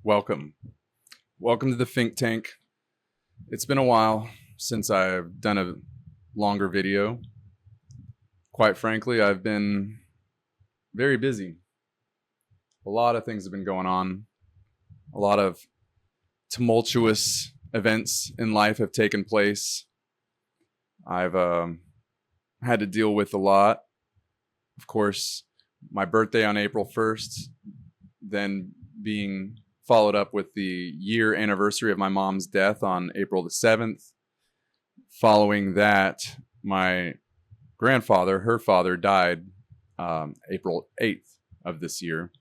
Welcome. Welcome to the Fink Tank. It's been a while since I've done a longer video. Quite frankly, I've been very busy. A lot of things have been going on. A lot of tumultuous events in life have taken place. I've had to deal with a lot. Of course, my birthday on April 1st, then being followed up with the year anniversary of my mom's death on April the 7th. Following that, my grandfather, her father, died April 8th of this year.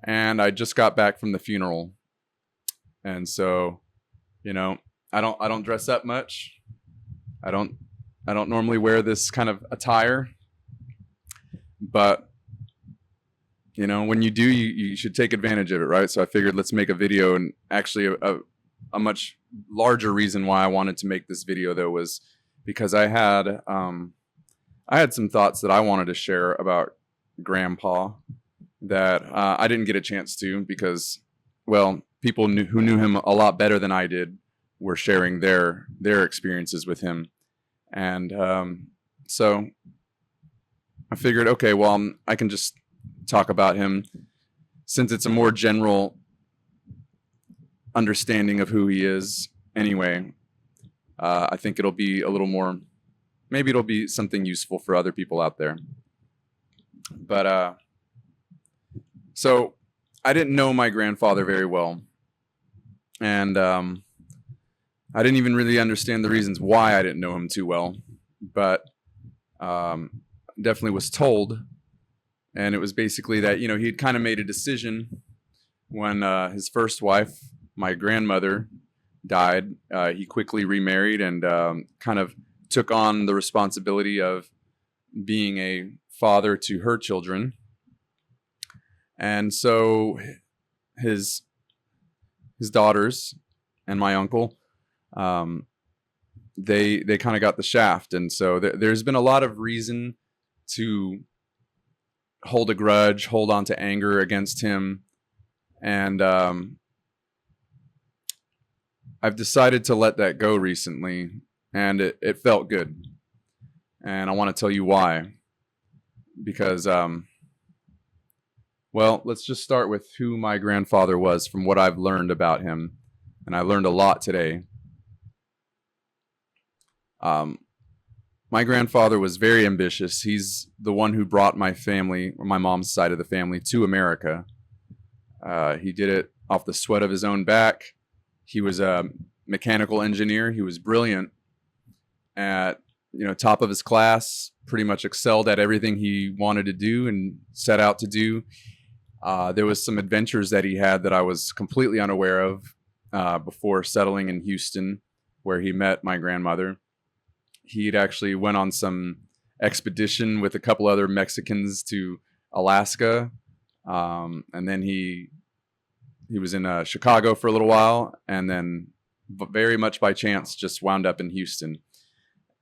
And I just got back from the funeral. And so, I don't dress up much. I don't normally wear this kind of attire. But when you do, you should take advantage of it, right? So I figured let's make a video. And actually a much larger reason why I wanted to make this video, though, was because I had some thoughts that I wanted to share about Grandpa that I didn't get a chance to because, well, people who knew him a lot better than I did were sharing their experiences with him. And so I figured, okay, well, I can just talk about him since it's a more general understanding of who he is anyway. I think it'll be a little more, maybe it'll be something useful for other people out there. But so I didn't know my grandfather very well, and I didn't even really understand the reasons why I didn't know him too well, but definitely was told. And it was basically that, he'd kind of made a decision when his first wife, my grandmother, died. He quickly remarried and kind of took on the responsibility of being a father to her children. And so his daughters and my uncle, they kind of got the shaft. And so there's been a lot of reason to hold a grudge, hold on to anger against him. And I've decided to let that go recently, and it felt good. And I want to tell you why. Because, well, let's just start with who my grandfather was from what I've learned about him. And I learned a lot today. My grandfather was very ambitious. He's the one who brought my family, or my mom's side of the family, to America. He did it off the sweat of his own back. He was a mechanical engineer. He was brilliant at, top of his class, pretty much excelled at everything he wanted to do and set out to do. There was some adventures that he had that I was completely unaware of before settling in Houston, where he met my grandmother. He'd actually went on some expedition with a couple other Mexicans to Alaska. And then he was in Chicago for a little while, and then very much by chance just wound up in Houston.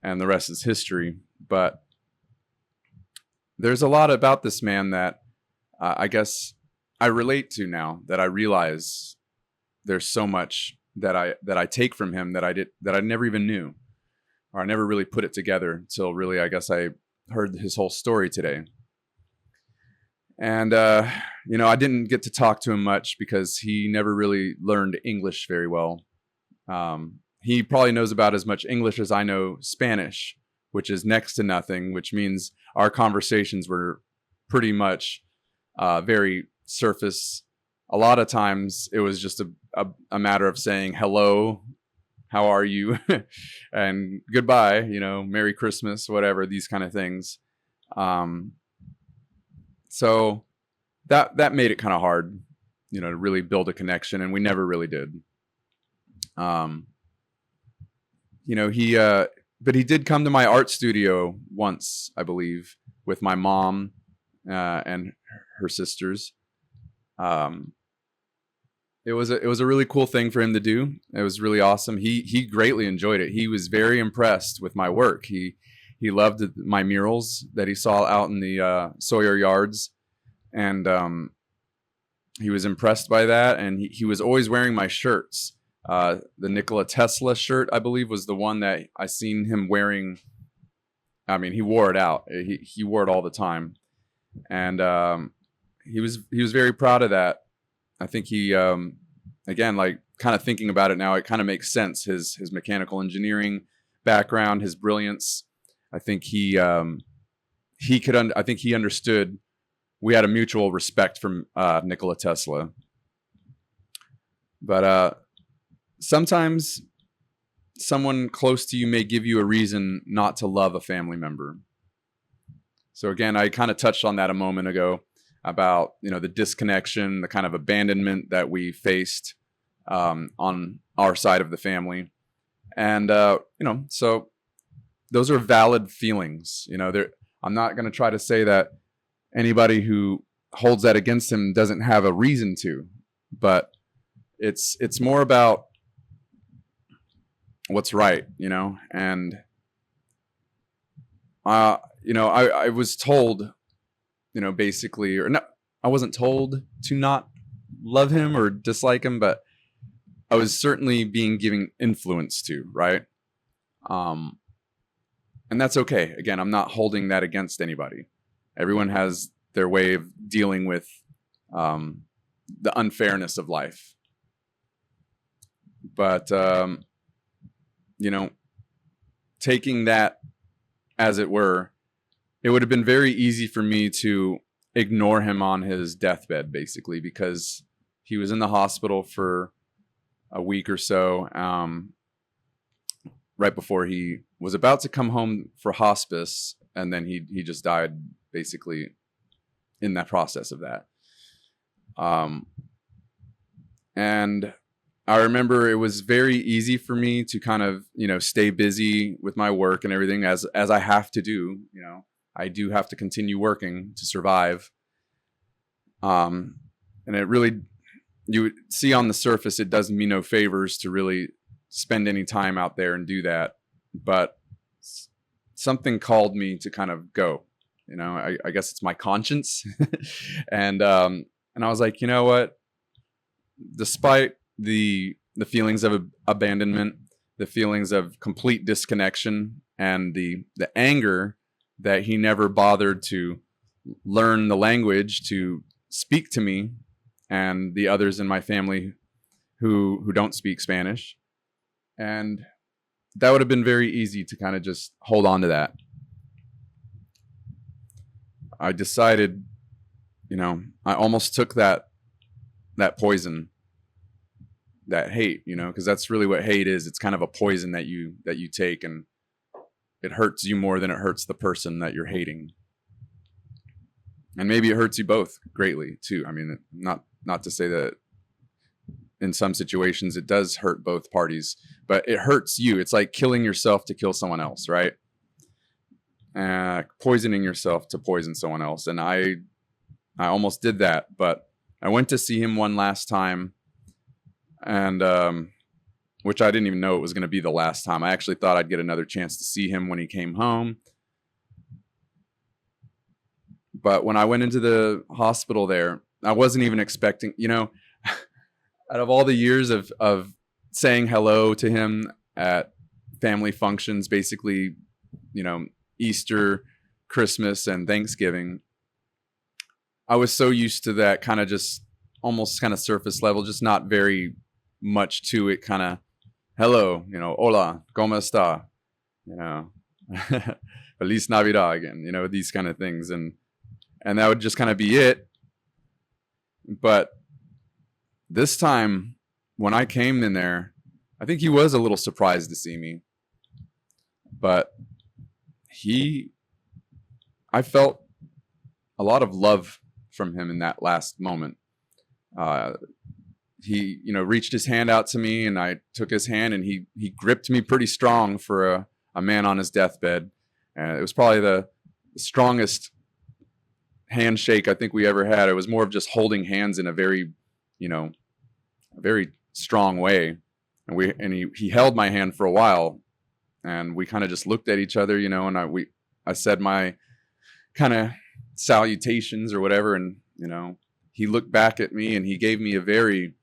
And the rest is history. But there's a lot about this man that I guess I relate to now, that I realize there's so much that I take from him that I never even knew. Or I never really put it together until really, I guess, I heard his whole story today. And, I didn't get to talk to him much because he never really learned English very well. He probably knows about as much English as I know Spanish, which is next to nothing, which means our conversations were pretty much very surface a lot of times it was just a matter of saying hello, how are you, and goodbye, Merry Christmas, whatever, these kind of things. Um, so that made it kind of hard, to really build a connection, and we never really did. He but he did come to my art studio once, I believe, with my mom and her sisters. It was a really cool thing for him to do. It was really awesome. He greatly enjoyed it. He was very impressed with my work. He loved my murals that he saw out in the Sawyer Yards, and he was impressed by that. And he was always wearing my shirts. The Nikola Tesla shirt, I believe, was the one that I seen him wearing. I mean, he wore it out. He wore it all the time, and he was very proud of that. I think he, again, like kind of thinking about it now, it kind of makes sense. His mechanical engineering background, his brilliance. I think I think he understood. We had a mutual respect from Nikola Tesla. But sometimes someone close to you may give you a reason not to love a family member. So again, I kind of touched on that a moment ago about, the disconnection, the kind of abandonment that we faced on our side of the family. And, so those are valid feelings. I'm not going to try to say that anybody who holds that against him doesn't have a reason to, but it's more about what's right, and I was told, basically, or not, I wasn't told to not love him or dislike him, but I was certainly being given influence to, right? And that's okay. Again, I'm not holding that against anybody. Everyone has their way of dealing with the unfairness of life. But, taking that as it were, it would have been very easy for me to ignore him on his deathbed, basically, because he was in the hospital for a week or so, right before he was about to come home for hospice, and then he just died, basically, in that process of that. And I remember it was very easy for me to kind of, stay busy with my work and everything, as I have to do. I do have to continue working to survive. And it really, you would see on the surface, it does me no favors to really spend any time out there and do that. But something called me to kind of go. I guess it's my conscience. And I was like, you know what? Despite the feelings of abandonment, the feelings of complete disconnection, and the anger that he never bothered to learn the language to speak to me and the others in my family who don't speak Spanish. And that would have been very easy to kind of just hold on to that. I decided, I almost took that poison, that hate, because that's really what hate is. It's kind of a poison that you take, and it hurts you more than it hurts the person that you're hating. And maybe it hurts you both greatly too. I mean, not to say that in some situations it does hurt both parties, but it hurts you. It's like killing yourself to kill someone else, right? Poisoning yourself to poison someone else. And I almost did that, but I went to see him one last time, and which I didn't even know it was going to be the last time. I actually thought I'd get another chance to see him when he came home. But when I went into the hospital there, I wasn't even expecting, out of all the years of saying hello to him at family functions, basically, Easter, Christmas, and Thanksgiving, I was so used to that kind of just almost kind of surface level, just not very much to it, kind of hello, hola, ¿cómo está? Feliz Navidad again, these kind of things. And that would just kind of be it. But this time when I came in there, I think he was a little surprised to see me, but I felt a lot of love from him in that last moment. Uh, he, reached his hand out to me, and I took his hand, and he gripped me pretty strong for a man on his deathbed. And it was probably the strongest handshake I think we ever had. It was more of just holding hands in a very, a very strong way. And he held my hand for a while, and we kind of just looked at each other, and I said my kind of salutations or whatever, and he looked back at me, and he gave me a very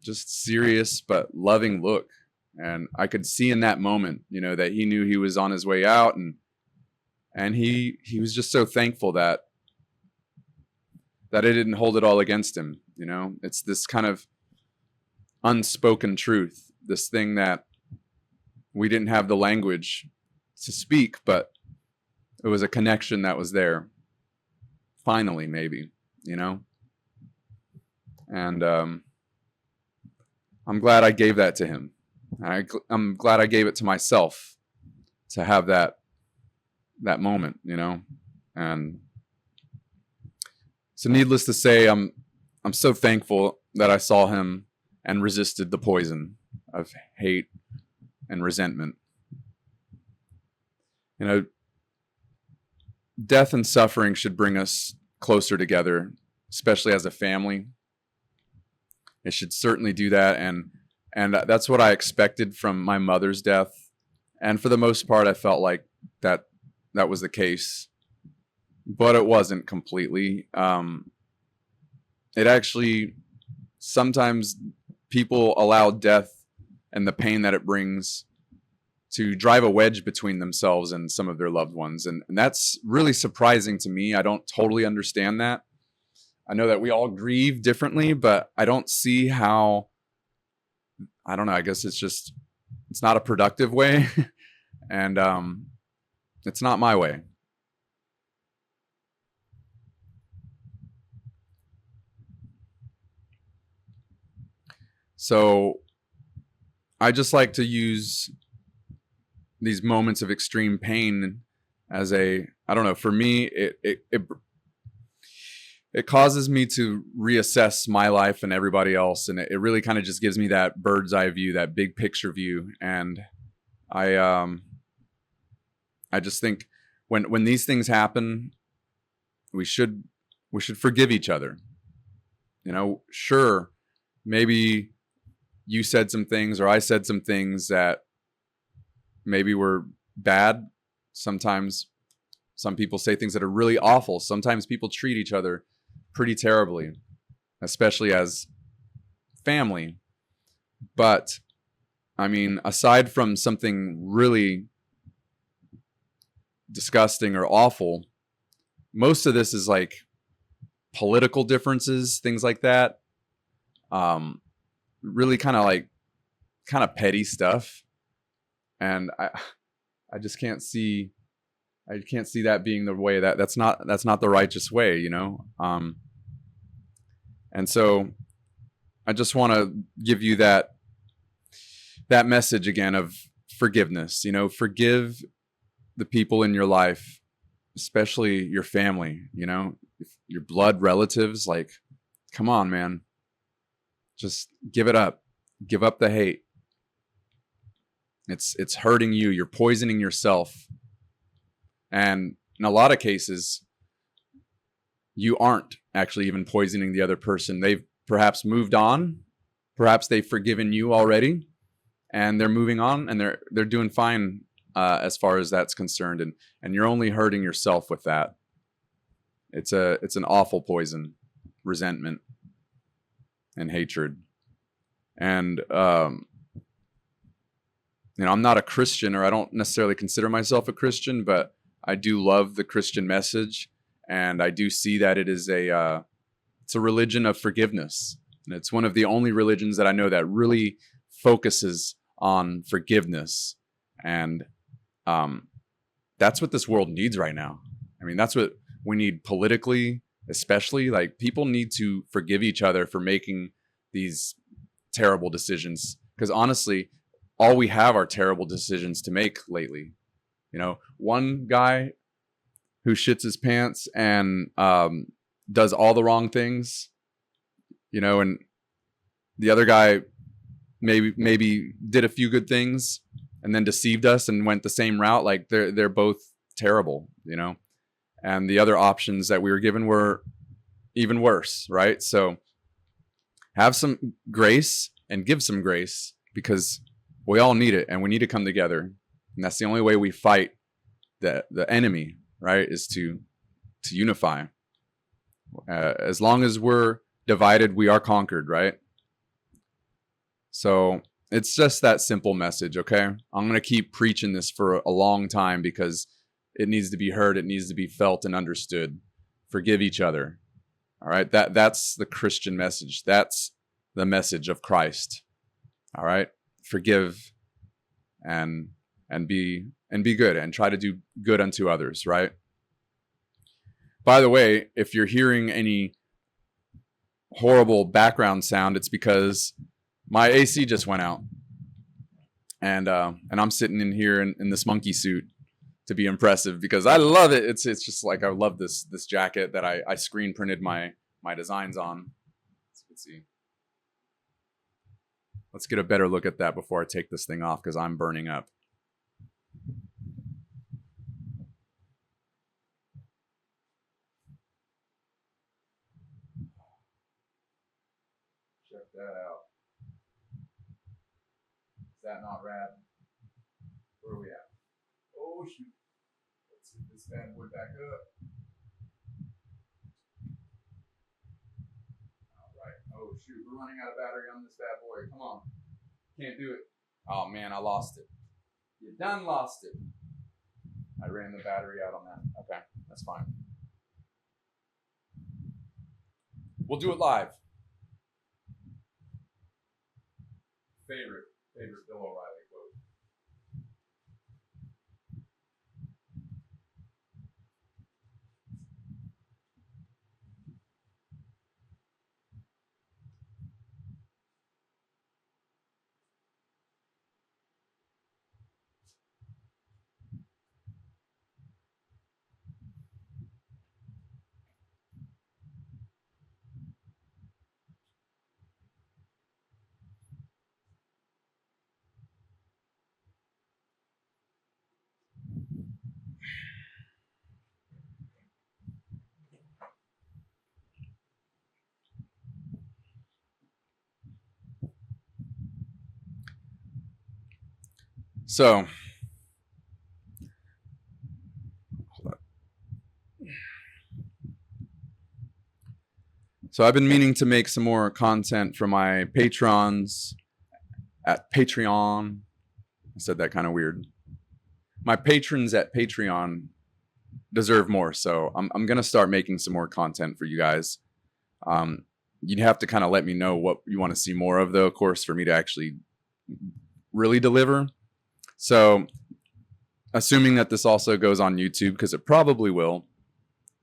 just serious but loving look. And I could see in that moment, that he knew he was on his way out, and he was just so thankful that I didn't hold it all against him. It's this kind of unspoken truth, this thing that we didn't have the language to speak, but it was a connection that was there. Finally, maybe, and I'm glad I gave that to him. I'm glad I gave it to myself to have that moment, and so needless to say, I'm so thankful that I saw him and resisted the poison of hate and resentment. Death and suffering should bring us closer together, especially as a family. It should certainly do that, and that's what I expected from my mother's death. And for the most part, I felt like that was the case, but it wasn't completely. It actually, sometimes people allow death and the pain that it brings to drive a wedge between themselves and some of their loved ones. And that's really surprising to me. I don't totally understand that. I know that we all grieve differently, but I don't see how, I don't know, I guess it's not a productive way. And it's not my way. So I just like to use these moments of extreme pain as I don't know, for me, it causes me to reassess my life and everybody else. And it really kind of just gives me that bird's eye view, that big picture view. And I just think when these things happen, we should forgive each other. Sure, maybe you said some things or I said some things that maybe were bad. Sometimes some people say things that are really awful. Sometimes people treat each other pretty terribly, especially as family. But I mean, aside from something really disgusting or awful, most of this is like political differences, things like that. Really kind of petty stuff. And I just can't see that being the way that's not the righteous way, and so I just want to give you that message again of forgiveness. Forgive the people in your life, especially your family, your blood relatives. Like, come on, man, just give it up. Give up the hate. It's hurting you. You're poisoning yourself. And in a lot of cases, you aren't actually even poisoning the other person. They've perhaps moved on. Perhaps they've forgiven you already, and they're moving on, and they're doing fine as far as that's concerned. And you're only hurting yourself with that. It's an awful poison, resentment and hatred. And I'm not a Christian, or I don't necessarily consider myself a Christian, but I do love the Christian message, and I do see that it is it's a religion of forgiveness, and it's one of the only religions that I know that really focuses on forgiveness, and that's what this world needs right now. I mean, that's what we need politically, especially. Like, people need to forgive each other for making these terrible decisions. Because honestly, all we have are terrible decisions to make lately. You know, one guy who shits his pants and does all the wrong things, you know, and the other guy maybe did a few good things and then deceived us and went the same route. Like they're both terrible, you know. And the other options that we were given were even worse, right? So have some grace and give some grace, because we all need it and we need to come together. And that's the only way we fight the enemy, right? Is to unify. As long as we're divided, we are conquered, right? So it's just that simple message, okay? I'm going to keep preaching this for a long time because it needs to be heard. It needs to be felt and understood. Forgive each other. All right? That's the Christian message. That's the message of Christ. All right? Forgive and be good and try to do good unto others, right? By the way, if you're hearing any horrible background sound, it's because my AC just went out, and I'm sitting in here in this monkey suit to be impressive because I love it. It's just like I love this jacket that I screen printed my designs on. Let's see. Let's get a better look at that before I take this thing off because I'm burning up. Check that out. Is that not rad? Where are we at? Oh shoot. Let's get this bad boy back up. Alright. Oh shoot, we're running out of battery on this bad boy. Come on. Can't do it. Oh man, I lost it. You done lost it. I ran the battery out on that. Okay, that's fine. We'll do it live. Favorite Bill O'Reilly quote. So, I've been meaning to make some more content for my patrons at Patreon. I said that kind of weird. My patrons at Patreon deserve more, so I'm gonna start making some more content for you guys. You'd have to kind of let me know what you want to see more of, though, of course, for me to actually really deliver. So, assuming that this also goes on YouTube, because it probably will,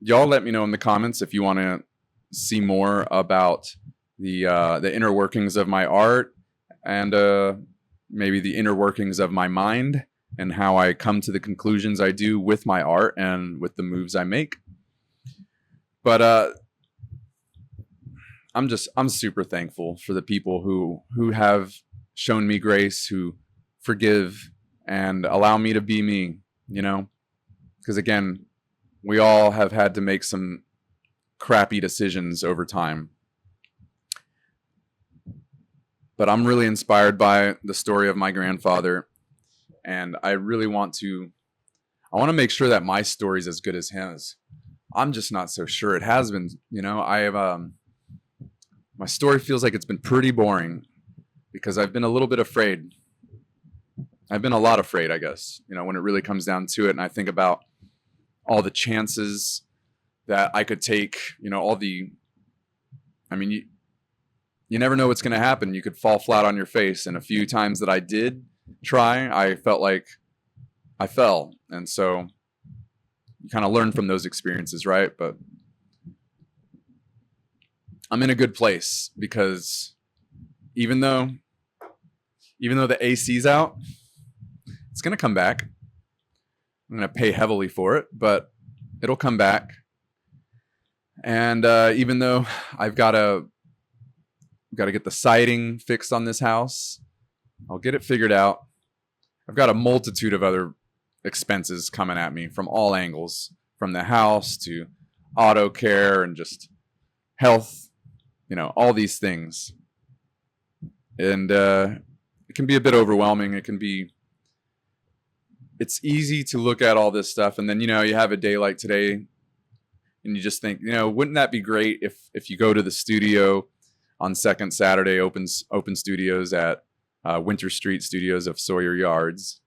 y'all let me know in the comments if you want to see more about the inner workings of my art and maybe the inner workings of my mind and how I come to the conclusions I do with my art and with the moves I make. But I'm super thankful for the people who have shown me grace, who forgive and allow me to be me, you know? Because again, we all have had to make some crappy decisions over time. But I'm really inspired by the story of my grandfather, and I really want to make sure that my story is as good as his. I'm just not so sure. It has been, you know, I have my story feels like it's been pretty boring because I've been a little bit afraid. I've been a lot afraid, I guess, you know, when it really comes down to it. And I think about all the chances that I could take, you know, you never know what's going to happen. You could fall flat on your face. And a few times that I did try, I felt like I fell. And so you kind of learn from those experiences, right? But I'm in a good place because even though the AC's out, it's going to come back. I'm going to pay heavily for it, but it'll come back. And even though I've got to get the siding fixed on this house, I'll get it figured out. I've got a multitude of other expenses coming at me from all angles, from the house to auto care and just health, all these things. And it can be a bit overwhelming. It's easy to look at all this stuff, and then, you have a day like today, and you just think, wouldn't that be great if you go to the studio on Second Saturday, open studios at Winter Street Studios of Sawyer Yards,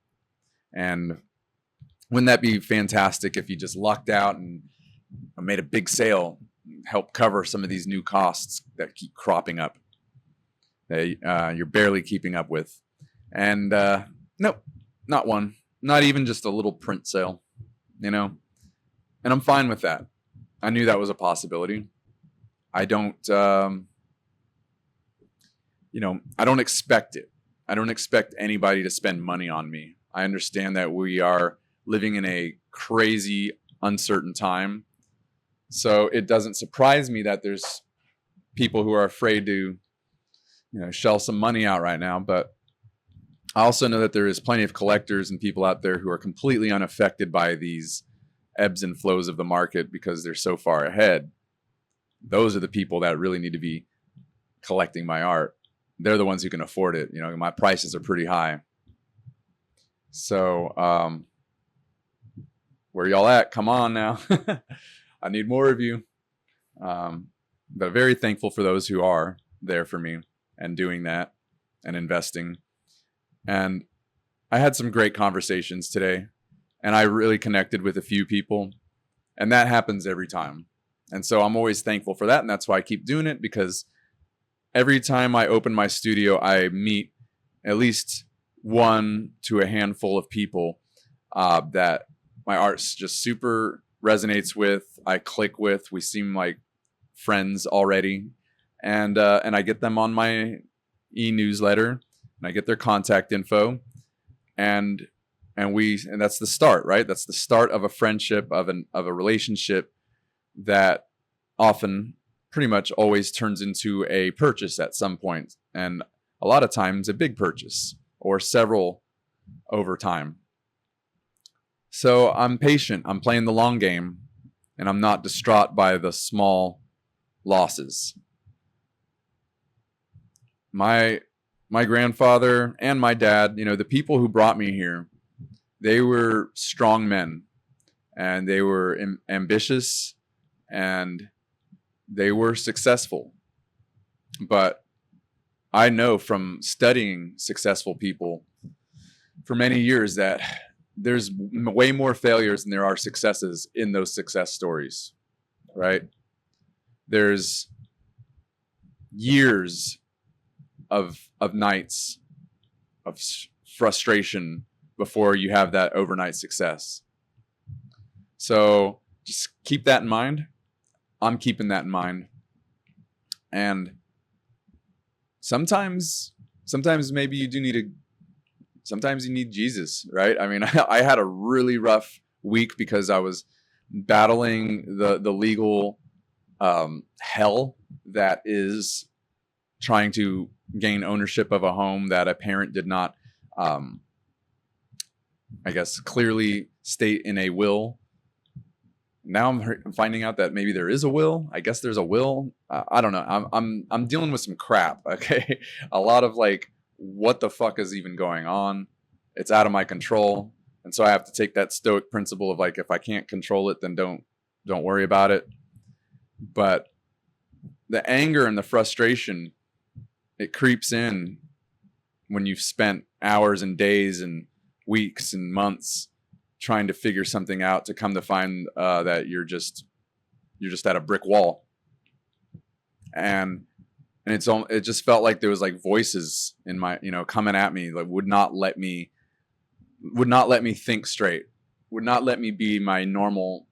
and wouldn't that be fantastic if you just lucked out and made a big sale, help cover some of these new costs that keep cropping up that you're barely keeping up with. And nope, not one, not even just a little print sale, and I'm fine with that. I knew that was a possibility. I don't expect it. I don't expect anybody to spend money on me. I understand that we are living in a crazy, uncertain time. So it doesn't surprise me that there's people who are afraid to, shell some money out right now. But I also know that there is plenty of collectors and people out there who are completely unaffected by these ebbs and flows of the market because they're so far ahead. Those are the people that really need to be collecting my art. They're the ones who can afford it. My prices are pretty high. So, where y'all at? Come on now. I need more of you. But very thankful for those who are there for me and doing that and investing. And I had some great conversations today, and I really connected with a few people, and that happens every time. And so I'm always thankful for that. And that's why I keep doing it, because every time I open my studio, I meet at least one to a handful of people that my art just super resonates with, I click with, we seem like friends already. And I get them on my e-newsletter, and I get their contact info, and that's the start, right? That's the start of a friendship, of a relationship that often, pretty much always, turns into a purchase at some point, and a lot of times a big purchase or several over time. So I'm patient. I'm playing the long game, and I'm not distraught by the small losses. My grandfather and my dad, the people who brought me here, they were strong men, and they were ambitious, and they were successful. But I know from studying successful people for many years that there's way more failures than there are successes in those success stories, right? There's years of nights of frustration before you have that overnight success. So just keep that in mind. I'm keeping that in mind. And sometimes maybe you do need sometimes you need Jesus, right? I mean, I had a really rough week because I was battling the legal hell that is trying to gain ownership of a home that a parent did not, clearly state in a will. Now I'm finding out that maybe there is a will. I guess there's a will. I don't know. I'm dealing with some crap. Okay, a lot of what the fuck is even going on? It's out of my control, and so I have to take that stoic principle of if I can't control it, then don't worry about it. But the anger and the frustration, it creeps in when you've spent hours and days and weeks and months trying to figure something out, to come to find that you're just at a brick wall. And it just felt like there was voices in my, coming at me, would not let me think straight, would not let me be my normal,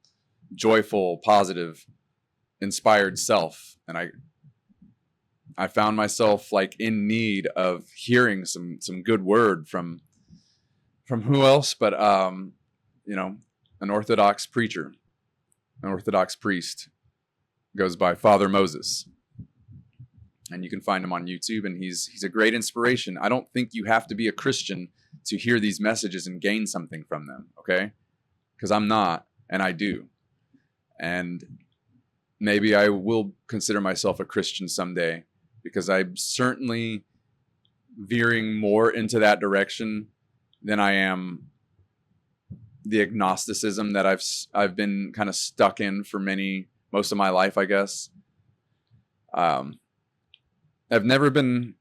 joyful, positive, inspired self. And I found myself like in need of hearing some good word from who else but you know, an Orthodox preacher, an Orthodox priest, goes by Father Moses. And you can find him on YouTube, and he's a great inspiration. I don't think you have to be a Christian to hear these messages and gain something from them, okay? Because I'm not, and I do. And maybe I will consider myself a Christian someday, because I'm certainly veering more into that direction than I am the agnosticism that I've been kind of stuck in for most of my life, I guess. I've never been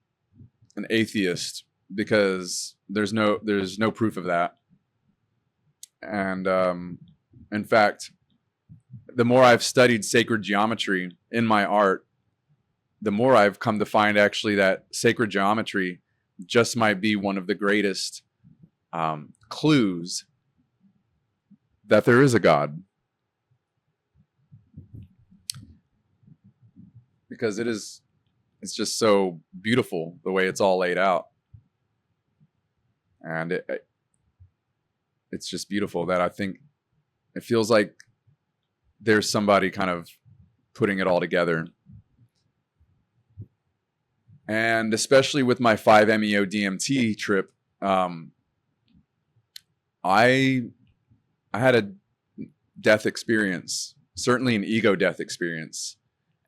an atheist because there's no proof of that. And in fact, the more I've studied sacred geometry in my art, the more I've come to find actually that sacred geometry just might be one of the greatest clues that there is a God. Because it's just so beautiful the way it's all laid out. And it's just beautiful that I think it feels like there's somebody kind of putting it all together. And especially with my 5-MeO DMT trip, I had a death experience, certainly an ego death experience.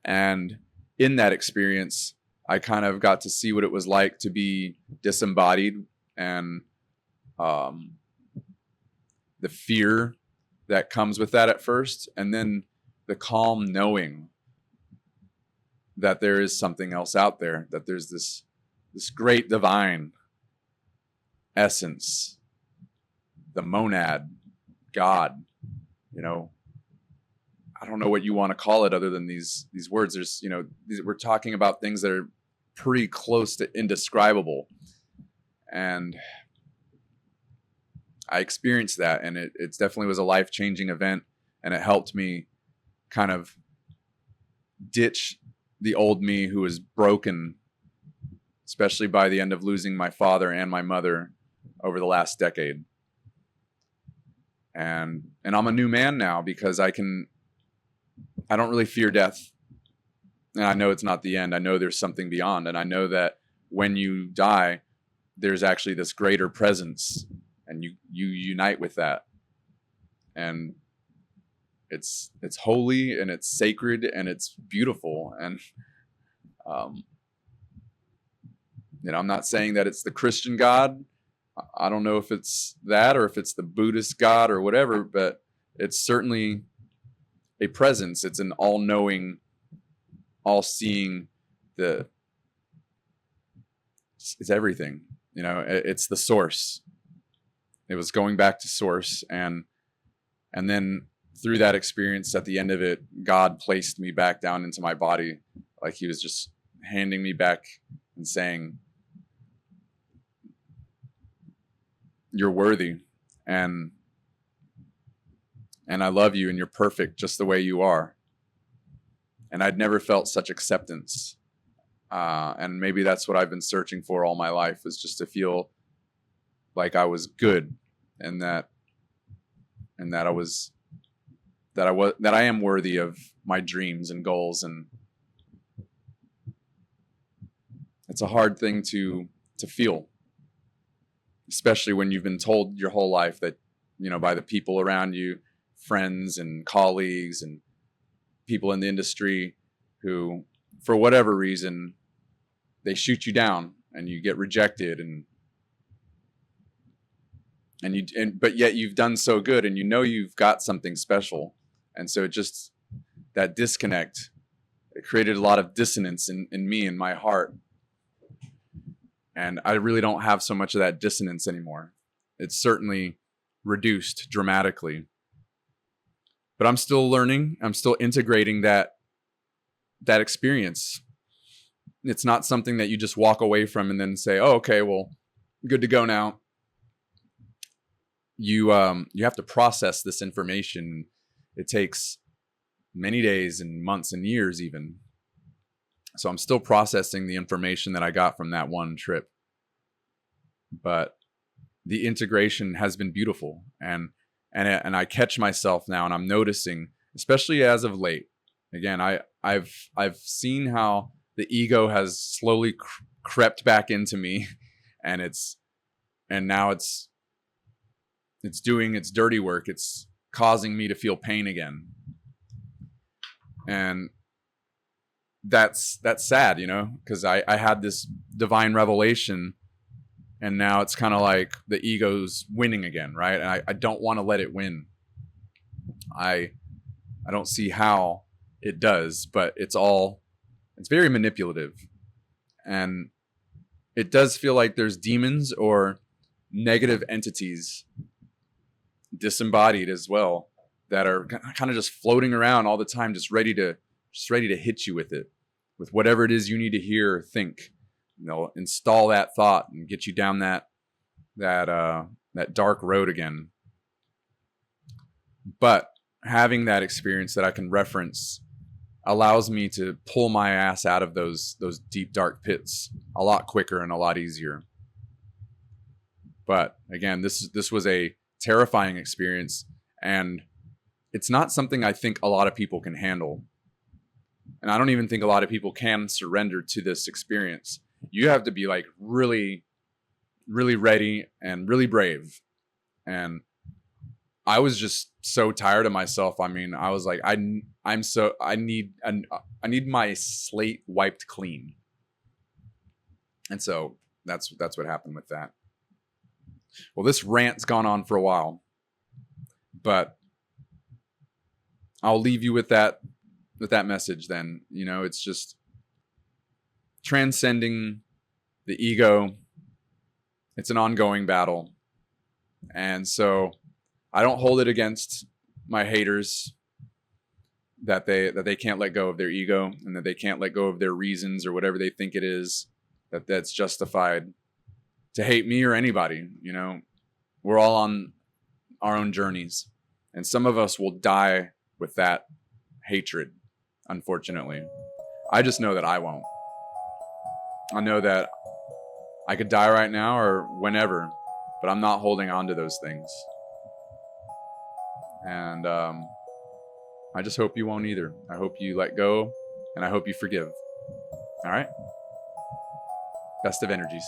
And in that experience, I kind of got to see what it was like to be disembodied, and the fear that comes with that at first, and then the calm knowing that there is something else out there, that there's this great divine essence, the monad, God, you know. I don't know what you want to call it other than these words. There's, you know, we're talking about things that are pretty close to indescribable. And I experienced that, and it definitely was a life-changing event, and it helped me kind of ditch the old me who was broken, especially by the end of losing my father and my mother over the last decade. And I'm a new man now because I don't really fear death. And I know it's not the end. I know there's something beyond. And I know that when you die, there's actually this greater presence, and you unite with that. And it's holy, and it's sacred, and it's beautiful. And, you know, I'm not saying that it's the Christian God. I don't know if it's that or if it's the Buddhist God or whatever, but it's certainly a presence. It's an all-knowing, all-seeing, it's everything. You know, it's the source. It was going back to source, and then through that experience, at the end of it, God placed me back down into my body, like he was just handing me back and saying, "You're worthy, and I love you, and you're perfect just the way you are." And I'd never felt such acceptance. And maybe that's what I've been searching for all my life, is just to feel like I was good, and that I am worthy of my dreams and goals. And it's a hard thing to feel, especially when you've been told your whole life that, you know, by the people around you, friends and colleagues and people in the industry, who, for whatever reason, they shoot you down and you get rejected, but yet you've done so good, and you know you've got something special. And so that disconnect, it created a lot of dissonance in me, in my heart. And I really don't have so much of that dissonance anymore. It's certainly reduced dramatically. But I'm still learning. I'm still integrating that experience. It's not something that you just walk away from and then say, "Oh, okay, well, good to go now." You have to process this information. It takes many days and months and years even. So I'm still processing the information that I got from that one trip. But the integration has been beautiful, and I catch myself now, and I'm noticing, especially as of late. Again, I've seen how the ego has slowly crept back into me, and now it's doing its dirty work. It's causing me to feel pain again, and that's sad, because I had this divine revelation, and now it's kind of like the ego's winning again, right? And I don't want to let it win. I don't see how it does, but it's very manipulative. And it does feel like there's demons or negative entities disembodied as well that are kind of just floating around all the time, just ready to hit you with it, with whatever it is you need to hear or think. Install that thought and get you down that dark road again. But having that experience that I can reference allows me to pull my ass out of those deep dark pits a lot quicker and a lot easier. But again, this was a terrifying experience, and it's not something I think a lot of people can handle. And I don't even think a lot of people can surrender to this experience. You have to be like really, really ready and really brave. And I was just so tired of myself. I mean, I was like, I need my slate wiped clean. And so that's what happened with that. Well, this rant's gone on for a while, but I'll leave you with that message then. It's just transcending the ego. It's an ongoing battle. And so I don't hold it against my haters that they can't let go of their ego, and that they can't let go of their reasons or whatever they think it is that's justified to hate me or anybody. We're all on our own journeys, and some of us will die with that hatred, unfortunately. I just know that I won't. I know that I could die right now or whenever, but I'm not holding on to those things. And I just hope you won't either. I hope you let go, and I hope you forgive. All right? Best of energies.